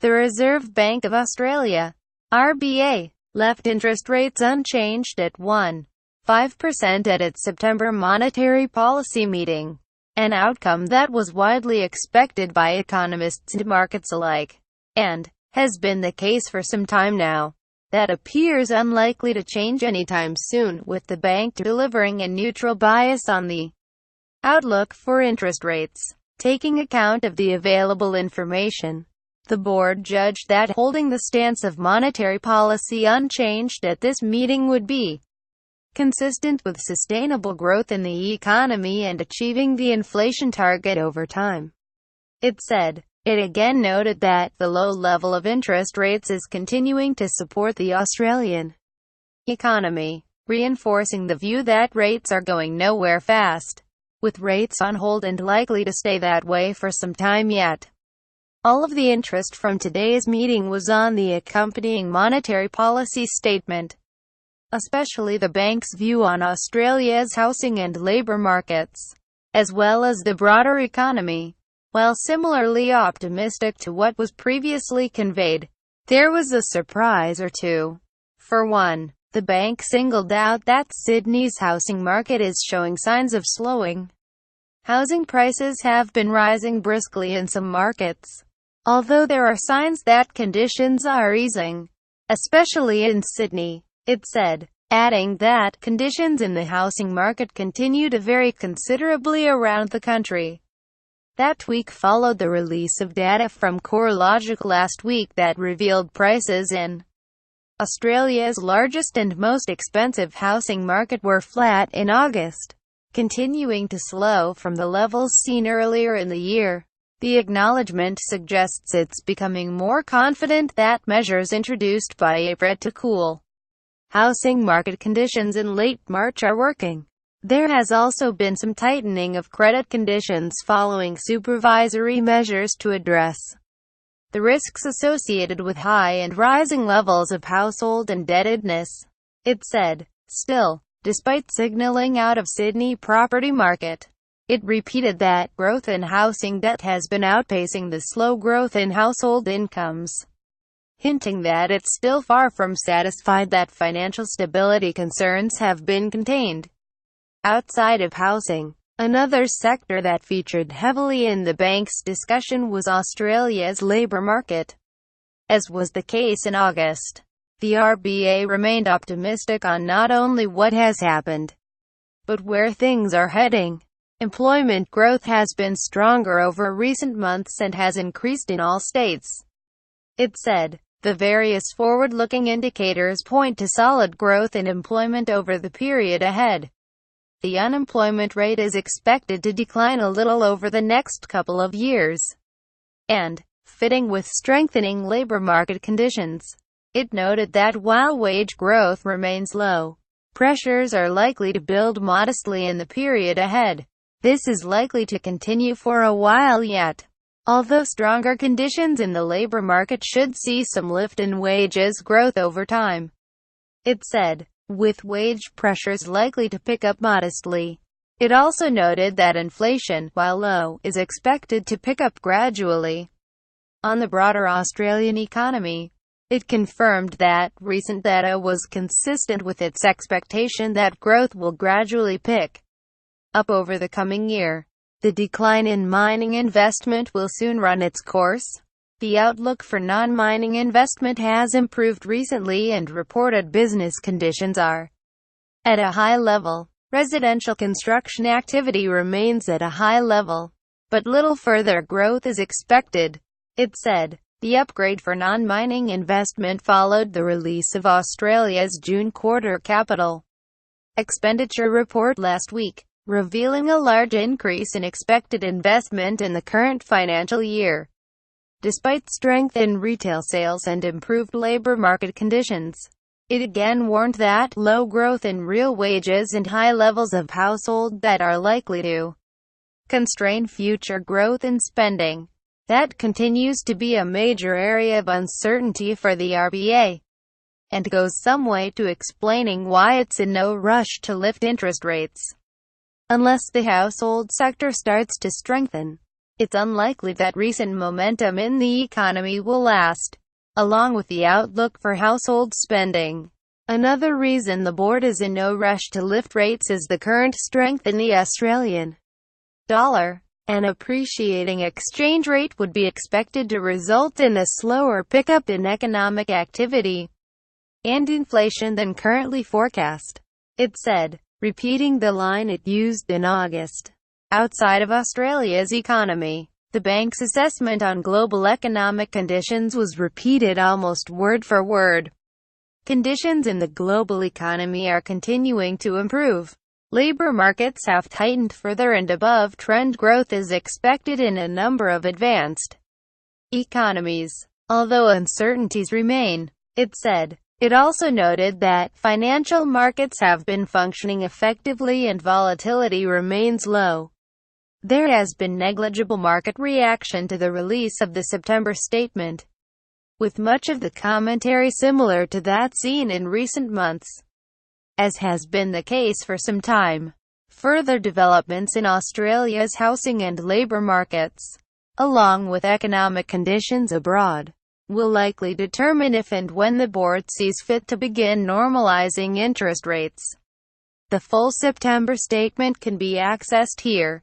The Reserve Bank of Australia, RBA, left interest rates unchanged at 1.5% at its September monetary policy meeting, an outcome that was widely expected by economists and markets alike, and has been the case for some time now. That appears unlikely to change anytime soon, with the bank delivering a neutral bias on the outlook for interest rates. Taking account of the available information, the board judged that holding the stance of monetary policy unchanged at this meeting would be consistent with sustainable growth in the economy and achieving the inflation target over time. It said. It again noted that the low level of interest rates is continuing to support the Australian economy, reinforcing the view that rates are going nowhere fast, with rates on hold and likely to stay that way for some time yet. All of the interest from today's meeting was on the accompanying monetary policy statement, especially the bank's view on Australia's housing and labour markets, as well as the broader economy. While similarly optimistic to what was previously conveyed, there was a surprise or two. For one, the bank singled out that Sydney's housing market is showing signs of slowing. Housing prices have been rising briskly in some markets, although there are signs that conditions are easing, especially in Sydney, it said, adding that conditions in the housing market continue to vary considerably around the country. That week followed the release of data from CoreLogic last week that revealed prices in Australia's largest and most expensive housing market were flat in August, continuing to slow from the levels seen earlier in the year. The acknowledgement suggests it's becoming more confident that measures introduced by APRA to cool housing market conditions in late March are working. There has also been some tightening of credit conditions following supervisory measures to address the risks associated with high and rising levels of household indebtedness, it said. Still, despite signaling out of Sydney property market, it repeated that growth in housing debt has been outpacing the slow growth in household incomes, hinting that it's still far from satisfied that financial stability concerns have been contained. Outside of housing, another sector that featured heavily in the bank's discussion was Australia's labour market. As was the case in August, the RBA remained optimistic on not only what has happened, but where things are heading. Employment growth has been stronger over recent months and has increased in all states, it said. The various forward-looking indicators point to solid growth in employment over the period ahead. The unemployment rate is expected to decline a little over the next couple of years. And, fitting with strengthening labor market conditions, it noted that while wage growth remains low, pressures are likely to build modestly in the period ahead. This is likely to continue for a while yet, although stronger conditions in the labor market should see some lift in wages growth over time, it said, with wage pressures likely to pick up modestly. It also noted that inflation, while low, is expected to pick up gradually. On the broader Australian economy, it confirmed that recent data was consistent with its expectation that growth will gradually pick up over the coming year. The decline in mining investment will soon run its course. The outlook for non-mining investment has improved recently and reported business conditions are at a high level. Residential construction activity remains at a high level, but little further growth is expected, it said. The upgrade for non-mining investment followed the release of Australia's June quarter capital expenditure report last week, revealing a large increase in expected investment in the current financial year. Despite strength in retail sales and improved labor market conditions, it again warned that low growth in real wages and high levels of household debt are likely to constrain future growth in spending. That continues to be a major area of uncertainty for the RBA, and goes some way to explaining why it's in no rush to lift interest rates, unless the household sector starts to strengthen. it's unlikely that recent momentum in the economy will last, along with the outlook for household spending. Another reason the board is in no rush to lift rates is the current strength in the Australian dollar. An appreciating exchange rate would be expected to result in a slower pickup in economic activity and inflation than currently forecast, it said, repeating the line it used in August. Outside of Australia's economy, the bank's assessment on global economic conditions was repeated almost word for word. Conditions in the global economy are continuing to improve. Labor markets have tightened further and above-trend growth is expected in a number of advanced economies, although uncertainties remain, it said. It also noted that financial markets have been functioning effectively and volatility remains low. There has been negligible market reaction to the release of the September statement, with much of the commentary similar to that seen in recent months, as has been the case for some time. Further developments in Australia's housing and labour markets, along with economic conditions abroad, will likely determine if and when the board sees fit to begin normalising interest rates. The full September statement can be accessed here.